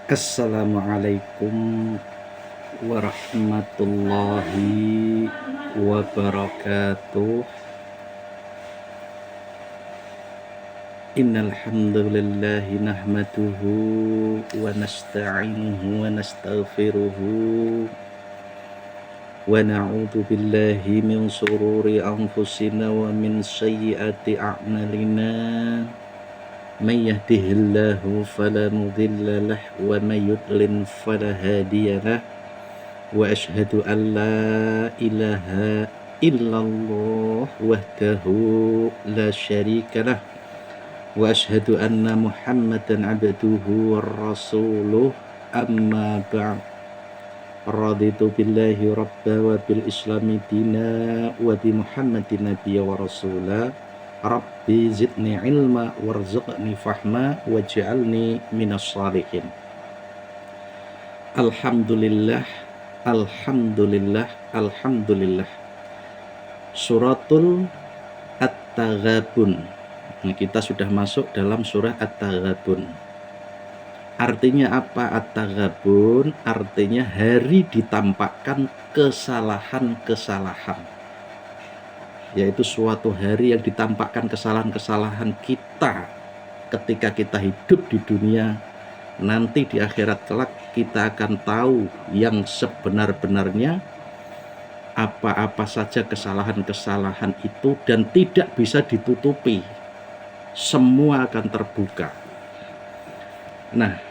Assalamualaikum warahmatullahi wabarakatuh. Innal hamdalillahi nahmaduhu wa nasta'inuhu wa nastaghfiruhu wa na'udzu billahi min shururi anfusina wa min sayyiati a'malina. Man yahdihillahu fala mudilla lahu wa man yudlil fala hadiya lahu. Wa asyhadu an la ilaha illallah wahdahu la syarika lah. Wa asyhadu anna Muhammadan abduhu wa rasuluh. Amma ba'd. Raditu billahi rabba wa bil islami dina wa bi Muhammadin nabiyya wa rasula. Rabbi zidni ilma warzuqni fahma waj'alni minas shalihin. Alhamdulillah, alhamdulillah, alhamdulillah. Suratul At-Taghabun. Nah, kita sudah masuk dalam surah At-Taghabun. Artinya apa At-Taghabun? Artinya hari ditampakkan kesalahan-kesalahan, yaitu suatu hari yang ditampakkan kesalahan-kesalahan kita ketika kita hidup di dunia. Nanti di akhirat kelak kita akan tahu yang sebenar-benarnya apa-apa saja kesalahan-kesalahan itu, dan tidak bisa ditutupi, semua akan terbuka. Nah,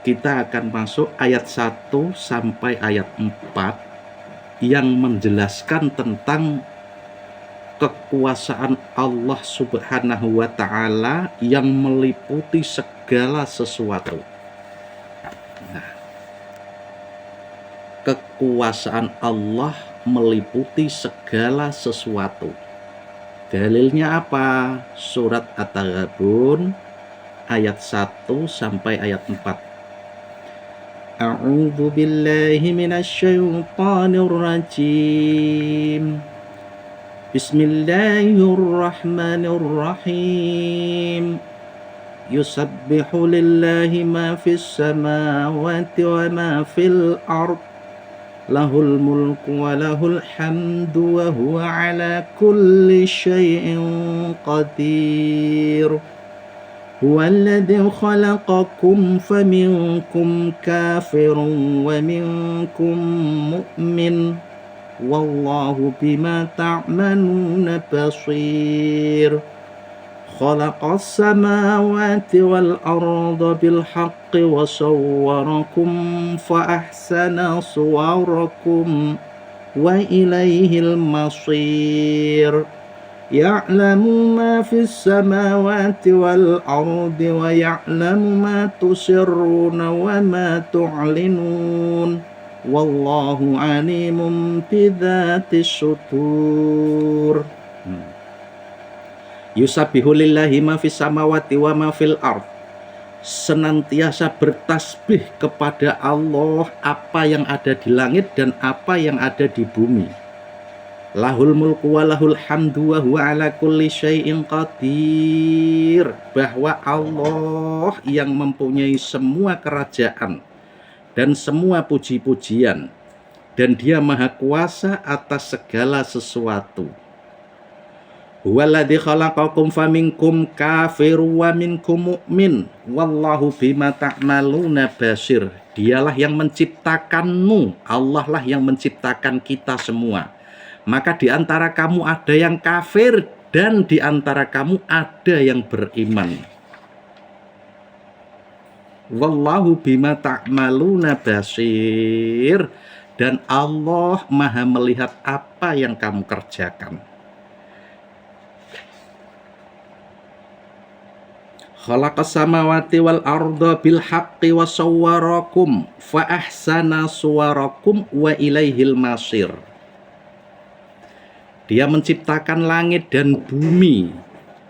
kita akan masuk ayat 1 sampai ayat 4 yang menjelaskan tentang kekuasaan Allah Subhanahu wa ta'ala yang meliputi segala sesuatu. Nah, kekuasaan Allah meliputi segala sesuatu. Dalilnya apa? Surat At-Taghabun ayat 1 sampai ayat 4. A'udzu billahi minasy syaithanir rajim. Bismillahirrahmanirrahim. Yusabbihu lillahi ma fis samawati wa ma fil ard. Lahul mulku wa lahul hamdu wa huwa ala kulli syai'in qadir. Huwallazi khalaqakum faminkum kafirun wa minkum mu'min. Wallahu bima ta'maluna basir. Khalaqas samawati wal arda bil haqqi wa sawwarakum fa ahsana suwarakum wa ilaihil masir. Ya'lamu ma fis samawati wal ardi wa ya'lamu ma tusirruna wa ma tu'linun. Wallahu alimun bidzatis sudur. Yusabbihu lillahi ma fis samawati wa ma fil ard. Senantiasa bertasbih kepada Allah apa yang ada di langit dan apa yang ada di bumi. Lahul mulku wa lahul hamdu wa huwa ala kulli syai'in qadir. Bahwa Allah yang mempunyai semua kerajaan dan semua puji-pujian, dan Dia maha kuasa atas segala sesuatu. Huwaladzi khalaqakum faminkum kafirun wa minkum mu'min. Wallahu bima ta'maluna basir. Dialah yang menciptakanmu, Allah lah yang menciptakan kita semua. Maka di antara kamu ada yang kafir dan di antara kamu ada yang beriman. Wallahu bima ta'maluna basir. Dan Allah maha melihat apa yang kamu kerjakan. Khalaqas samawati wal arda bil haqqi wa sawwarakum fa ahsana suwarakum wa ilaihil masir. Dia menciptakan langit dan bumi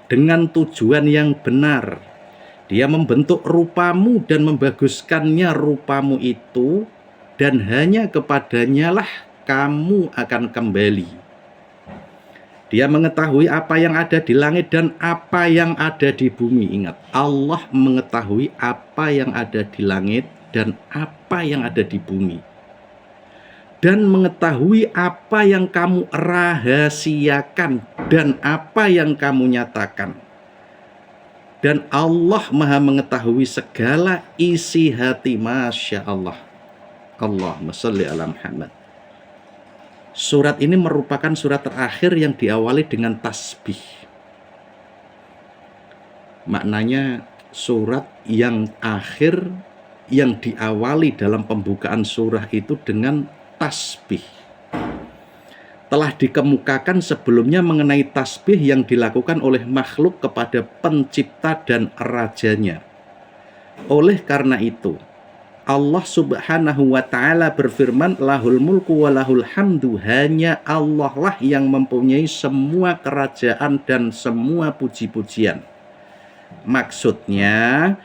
dengan tujuan yang benar. Dia membentuk rupamu dan membaguskannya rupamu itu, dan hanya kepadanya lah kamu akan kembali. Dia mengetahui apa yang ada di langit dan apa yang ada di bumi. Ingat, Allah mengetahui apa yang ada di langit dan apa yang ada di bumi, dan mengetahui apa yang kamu rahasiakan dan apa yang kamu nyatakan. Dan Allah maha mengetahui segala isi hati. Masya Allah. Allahumma sholli ala Muhammad. Surat ini merupakan surat terakhir yang diawali dengan tasbih. Maknanya surat yang akhir yang diawali dalam pembukaan surah itu dengan tasbih. Telah dikemukakan sebelumnya mengenai tasbih yang dilakukan oleh makhluk kepada pencipta dan rajanya. Oleh karena itu, Allah subhanahu wa ta'ala berfirman, lahul mulku wa lahul hamdu, hanya Allah lah yang mempunyai semua kerajaan dan semua puji-pujian. Maksudnya,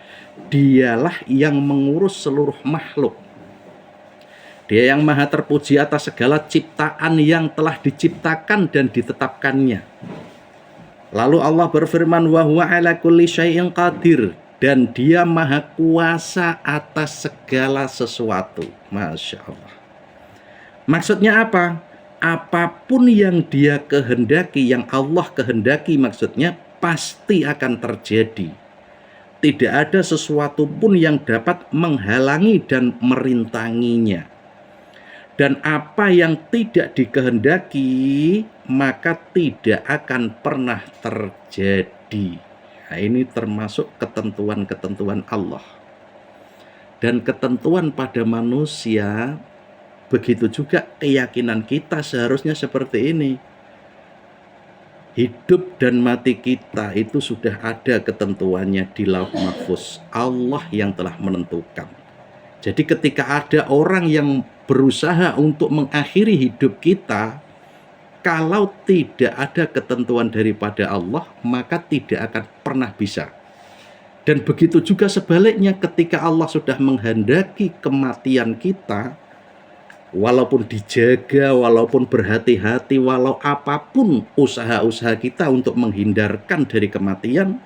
dialah yang mengurus seluruh makhluk. Dia yang maha terpuji atas segala ciptaan yang telah diciptakan dan ditetapkannya. Lalu Allah berfirman, wa huwa ala kulli syai'in qadir, dan dia maha kuasa atas segala sesuatu. Masya Allah. Maksudnya apa? Apapun yang dia kehendaki, yang Allah kehendaki maksudnya, pasti akan terjadi. Tidak ada sesuatu pun yang dapat menghalangi dan merintanginya. Dan apa yang tidak dikehendaki, maka tidak akan pernah terjadi. Nah, ini termasuk ketentuan-ketentuan Allah. Dan ketentuan pada manusia, begitu juga keyakinan kita seharusnya seperti ini. Hidup dan mati kita itu sudah ada ketentuannya di Lauh Mahfuz. Allah yang telah menentukan. Jadi ketika ada orang yang berusaha untuk mengakhiri hidup kita, kalau tidak ada ketentuan daripada Allah, maka tidak akan pernah bisa. Dan begitu juga sebaliknya, ketika Allah sudah menghendaki kematian kita, walaupun dijaga, walaupun berhati-hati, walau apapun usaha-usaha kita untuk menghindarkan dari kematian,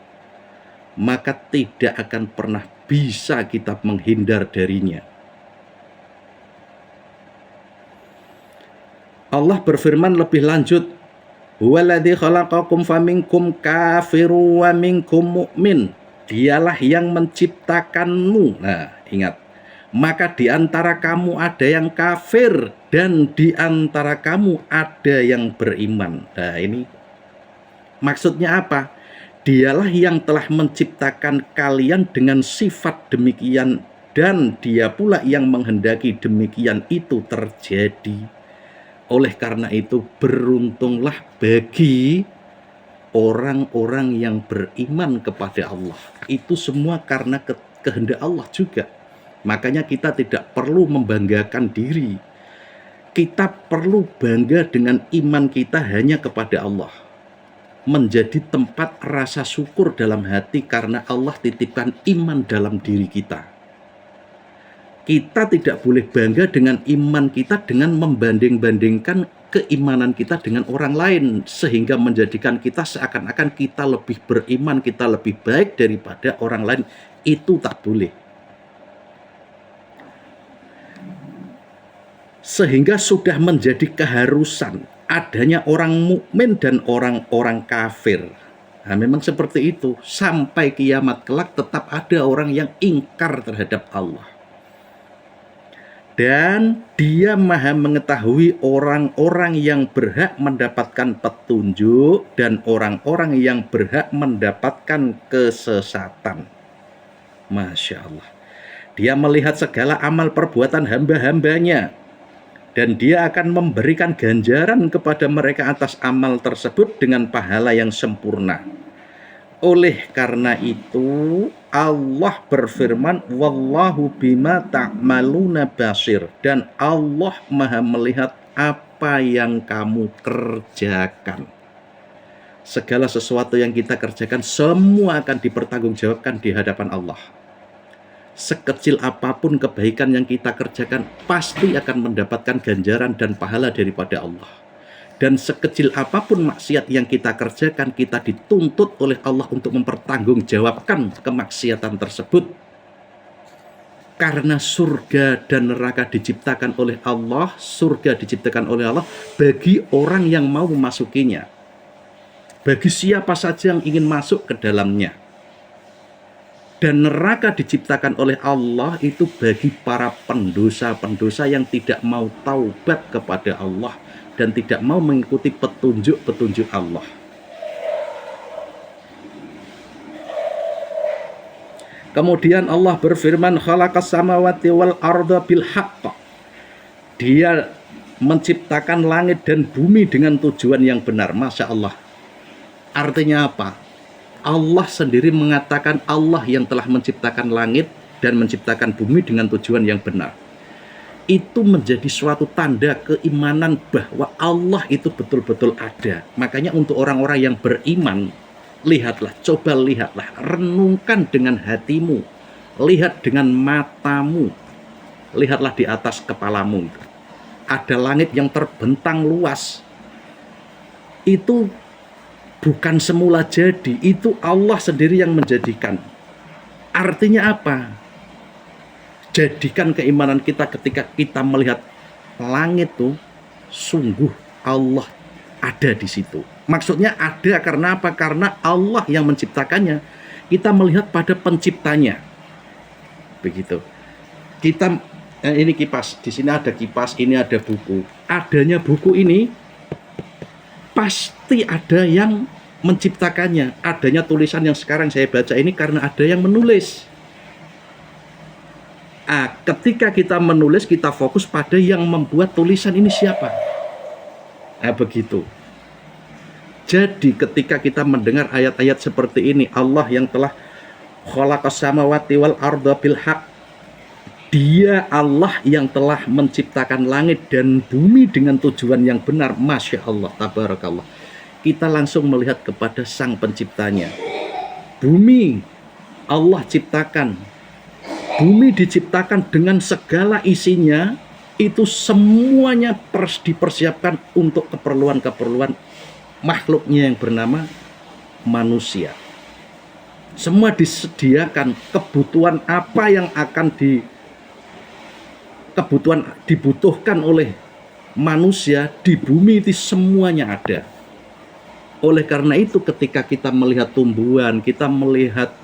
maka tidak akan pernah bisa kita menghindar darinya. Allah berfirman lebih lanjut, huwaladzi khalaqakum faminkum kafirun wa minkum mu'min. Dialah yang menciptakanmu. Nah, ingat. Maka di antara kamu ada yang kafir dan di antara kamu ada yang beriman. Nah, ini maksudnya apa? Dialah yang telah menciptakan kalian dengan sifat demikian, dan dia pula yang menghendaki demikian itu terjadi. Oleh karena itu, beruntunglah bagi orang-orang yang beriman kepada Allah. Itu semua karena kehendak Allah juga. Makanya kita tidak perlu membanggakan diri. Kita perlu bangga dengan iman kita hanya kepada Allah. Menjadi tempat rasa syukur dalam hati karena Allah titipkan iman dalam diri kita. Kita tidak boleh bangga dengan iman kita dengan membanding-bandingkan keimanan kita dengan orang lain, sehingga menjadikan kita seakan-akan kita lebih beriman, kita lebih baik daripada orang lain. Itu tak boleh. Sehingga sudah menjadi keharusan adanya orang mukmin dan orang-orang kafir. Nah, memang seperti itu. Sampai kiamat kelak tetap ada orang yang ingkar terhadap Allah. Dan dia maha mengetahui orang-orang yang berhak mendapatkan petunjuk dan orang-orang yang berhak mendapatkan kesesatan. Masya Allah. Dia melihat segala amal perbuatan hamba-hambanya, dan dia akan memberikan ganjaran kepada mereka atas amal tersebut dengan pahala yang sempurna. Oleh karena itu, Allah berfirman, wallahu bima ta'maluna basir, dan Allah maha melihat apa yang kamu kerjakan. Segala sesuatu yang kita kerjakan semua akan dipertanggungjawabkan di hadapan Allah. Sekecil apapun kebaikan yang kita kerjakan pasti akan mendapatkan ganjaran dan pahala daripada Allah. Dan sekecil apapun maksiat yang kita kerjakan, kita dituntut oleh Allah untuk mempertanggungjawabkan kemaksiatan tersebut. Karena surga dan neraka diciptakan oleh Allah, surga diciptakan oleh Allah bagi orang yang mau memasukinya. Bagi siapa saja yang ingin masuk ke dalamnya. Dan neraka diciptakan oleh Allah itu bagi para pendosa-pendosa yang tidak mau taubat kepada Allah dan tidak mau mengikuti petunjuk-petunjuk Allah. Kemudian Allah berfirman, khalaqas samawati wal arda bil haqq. Dia menciptakan langit dan bumi dengan tujuan yang benar. Masya Allah. Artinya apa? Allah sendiri mengatakan Allah yang telah menciptakan langit dan menciptakan bumi dengan tujuan yang benar. Itu menjadi suatu tanda keimanan bahwa Allah itu betul-betul ada. Makanya untuk orang-orang yang beriman, lihatlah, coba lihatlah, renungkan dengan hatimu, lihat dengan matamu, lihatlah di atas kepalamu. Ada langit yang terbentang luas. Itu bukan semula jadi, itu Allah sendiri yang menjadikan. Artinya apa? Jadikan keimanan kita ketika kita melihat langit tuh, sungguh Allah ada di situ. Maksudnya ada karena apa? Karena Allah yang menciptakannya. Kita melihat pada penciptanya. Begitu. Kita ini kipas, di sini ada kipas, ini ada buku. Adanya buku ini pasti ada yang menciptakannya. Adanya tulisan yang sekarang saya baca ini karena ada yang menulis. Ketika kita menulis, kita fokus pada yang membuat tulisan ini siapa. Begitu. Jadi ketika kita mendengar ayat-ayat seperti ini, Allah yang telah khalaqas samawati wal arda bil haqq, Dia Allah yang telah menciptakan langit dan bumi dengan tujuan yang benar. Masya Allah, tabarakallah. Kita langsung melihat kepada sang penciptanya. Bumi Allah ciptakan. Bumi diciptakan dengan segala isinya. Itu semuanya dipersiapkan untuk keperluan-keperluan makhluknya yang bernama manusia. Semua disediakan kebutuhan apa yang akan dibutuhkan oleh manusia di bumi itu semuanya ada. Oleh karena itu ketika kita melihat tumbuhan, kita melihat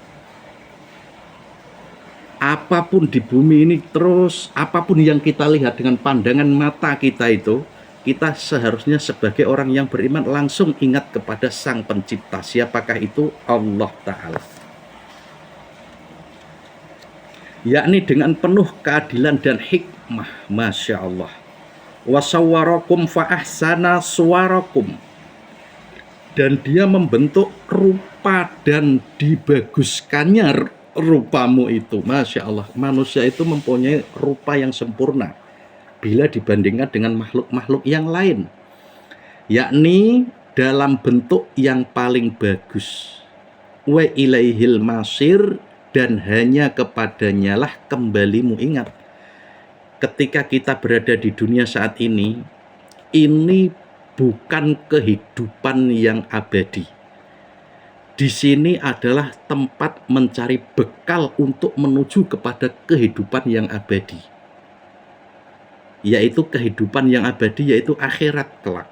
apapun di bumi ini, terus apapun yang kita lihat dengan pandangan mata kita itu, kita seharusnya sebagai orang yang beriman langsung ingat kepada sang pencipta. Siapakah itu? Allah Ta'ala. Yakni dengan penuh keadilan dan hikmah. Masya Allah. Wasawwarakum fa'ahsana suwarakum. Dan dia membentuk rupa dan dibaguskannya rupamu itu. Masya Allah. Manusia itu mempunyai rupa yang sempurna bila dibandingkan dengan makhluk-makhluk yang lain, yakni dalam bentuk yang paling bagus. Wa ilaihil masir, dan hanya kepadanya lah kembalimu. Ingat, ketika kita berada di dunia saat ini bukan kehidupan yang abadi. Di sini adalah tempat mencari bekal untuk menuju kepada kehidupan yang abadi, yaitu kehidupan yang abadi, yaitu akhirat kelak.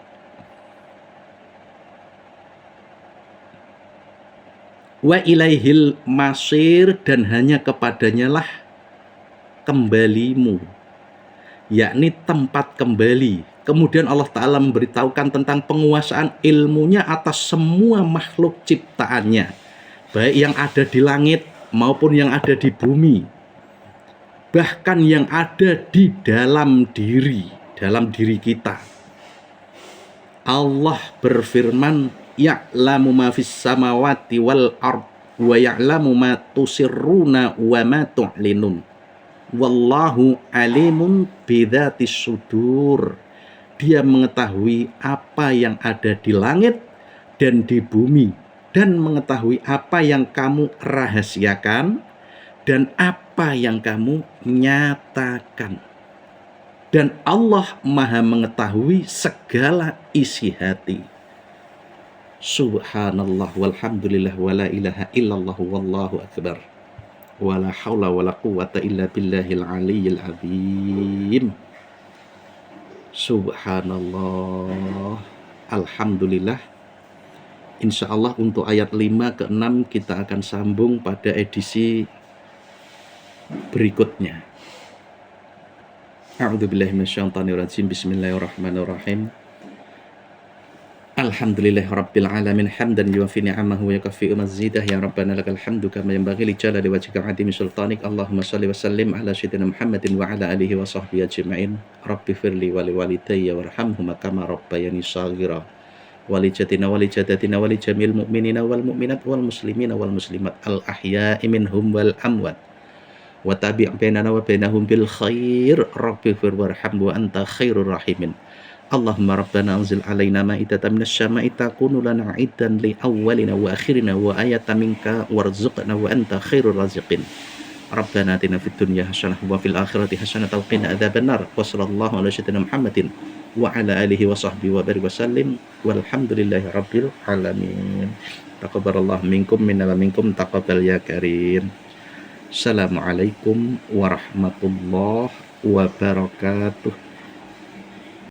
Wa ilaihil masir, dan hanya kepadanya lah kembalimu, yakni tempat kembali. Kemudian Allah Ta'ala memberitahukan tentang penguasaan ilmunya atas semua makhluk ciptaannya, baik yang ada di langit maupun yang ada di bumi, bahkan yang ada di dalam diri kita. Allah berfirman, ya'lamu ma fis samawati wal ard wa ya'lamu ma tusirruna wa ma tu'linun wallahu alimun bidzatis sudur. Dia mengetahui apa yang ada di langit dan di bumi, dan mengetahui apa yang kamu rahasiakan dan apa yang kamu nyatakan. Dan Allah Maha mengetahui segala isi hati. Subhanallah walhamdulillah wala ilaha illallah wallahu akbar. Wala haula wala quwata illa billahil aliyyil azim. Subhanallah. Alhamdulillah. Insya Allah untuk ayat 5 ke 6 kita akan sambung pada edisi berikutnya. A'udzubillahi minasyaitonirrajim. Bismillahirrahmanirrahim. Alhamdulillahirabbil alamin hamdan yuwafi ni'amahu wa yakfi mazidah ya rabbana lakal hamdu kama yanbaghi li jalali wajhika 'azimi sultanik. Allahumma shalli wa sallim ala sayyidina Muhammadin wa ala alihi wa sahbihi ajma'in. Rabbi firli wa li walidayya warhamhuma kama rabbayani shaghira. Walijatina walijadatina walijamil mu'minina wal mu'minat wal muslimina wal muslimat al ahya'i minhum wal amwat wa tabi' bainana wa bainahum bil khair. Rabbi fir warham wa anta khairur rahimin. Allahumma rabbana anzil alaina ma'idatan minas syama'i takunu lana 'idan li awwalina wa akhirina wa ayatan minka warzuqna wa anta khairur raziqin. Rabbana atina fid dunya hasanah wa fil akhirati hasanah wa qina adzabannar. Wa sallallahu ala sayyidina Muhammadin wa ala alihi wa sahbihi wa barik wa sallim walhamdulillahi rabbil alamin. Taqabbalallahu minkum minna wa minkum taqabbal ya karim. Assalamualaikum warahmatullahi wabarakatuh.